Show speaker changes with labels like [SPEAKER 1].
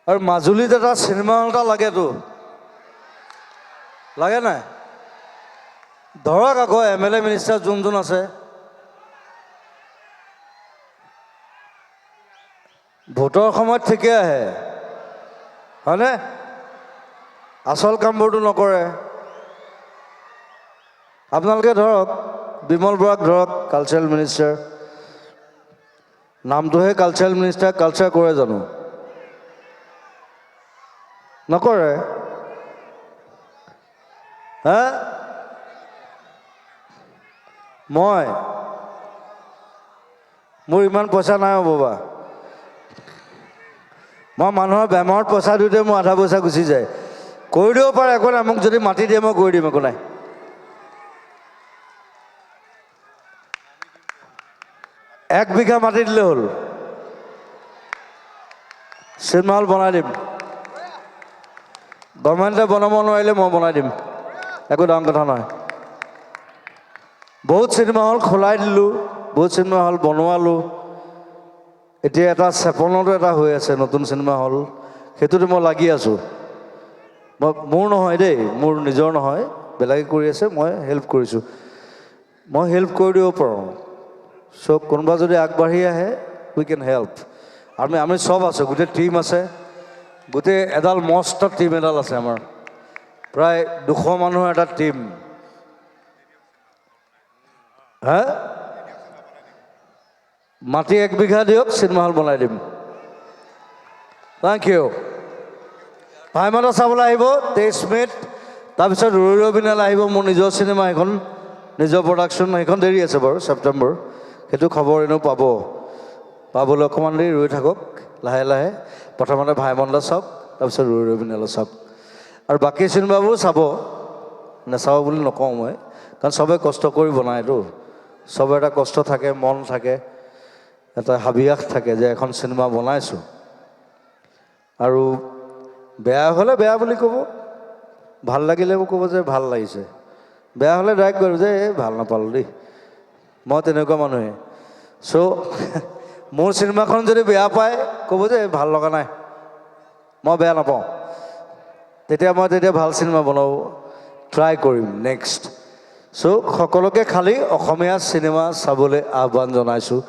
[SPEAKER 1] আৰু মাজুলীত এটা চিনেমা হল এটা লাগেতো, লাগে নাই? ধৰক আকৌ MLA মিনিষ্টাৰ যোন যোন আছে, ভোটৰ সময়ত ঠিকে আহে, হয়নে? আচল কামবোৰতো নকৰে। আপোনালোকে ধৰক বিমল বৰাক ধৰক, কালচাৰেল মিনিষ্টাৰ, নামটোহে কালচাৰেল মিনিষ্টাৰ, কালচাৰ কৰে জানো? নকৰে। হা? মোৰ ইমান পইচা নাই হ'ব বা। মই মানুহৰ বেমাৰত পইচা দিওঁতে মোৰ আধা পইচা গুচি যায়। কৰি দিব পাৰে, একো নাই, মোক যদি মাতি দিয়ে মই কৰি দিম, একো নাই। এক বিঘা মাটি দিলে হ'ল, চিনেমা হল বনাই দিম। গভৰ্ণমেণ্টে বনাব নোৱাৰিলে মই বনাই দিম, একো ডাঙৰ কথা নহয়। বহুত চিনেমা হল খোলাই দিলোঁ, বহুত চিনেমা হল বনোৱালোঁ। এতিয়া এটা চেপনতো এটা হৈ আছে নতুন চিনেমা হল, সেইটোতে মই লাগি আছোঁ। মোৰ নহয় দেই, মোৰ নিজৰ নহয়, বেলেগে কৰি আছে, মই হেল্প কৰিছোঁ। মই হেল্প কৰি দিব পাৰোঁ। চ' কোনোবা যদি আগবাঢ়ি আহে, উই কেন হেল্প। আমি চব আছোঁ, গোটেই টিম আছে, গোটেই এডাল মস্ত টিম এডাল আছে আমাৰ, প্ৰায় 200 মানুহৰ এটা টিম। হা? মাটি 1 বিঘা দিয়ক, চিনেমা হল বনাই দিম। Thank U. ভাইমনা চাবলৈ আহিব 23 মে'ত। তাৰপিছত ৰৈ ৰৈ বিনালে আহিব, মোৰ নিজৰ চিনেমা এখন, নিজৰ প্ৰডাকশ্যন, সেইখন দেৰি আছে বাৰু, ছেপ্টেম্বৰ। সেইটো খবৰ এনেও পাবলৈ অকণমান দেৰি ৰৈ থাকক, লাহে লাহে। প্ৰথমতে ভাইমন্দা চাওক, তাৰপিছত ৰৈ ৰৈ বিনালে চাওক। আৰু বাকী চিনেমাবোৰ চাব, নাচাব বুলি নকওঁ মই, কাৰণ চবে কষ্ট কৰি বনায়তো, চবৰ এটা কষ্ট থাকে, মন থাকে, এটা হাবিয়াস থাকে যে এখন চিনেমা বনাইছোঁ। আৰু বেয়া হ'লে বেয়া বুলি ক'ব, ভাল লাগিলেও ক'ব যে ভাল লাগিছে। বেয়া হ'লে ডাইৰেক্ট ক'ব যে এই ভাল নাপালোঁ দেই। মই তেনেকুৱা মানুহে। চ' মোৰ চিনেমাখন যদি বেয়া পায়, ক'ব যে ভাল লগা নাই, মই বেয়া নাপাওঁ। তেতিয়া ভাল চিনেমা বনাব ট্ৰাই কৰিম নেক্সট। চ' সকলোকে খালী অসমীয়া চিনেমা চাবলৈ আহ্বান জনাইছোঁ।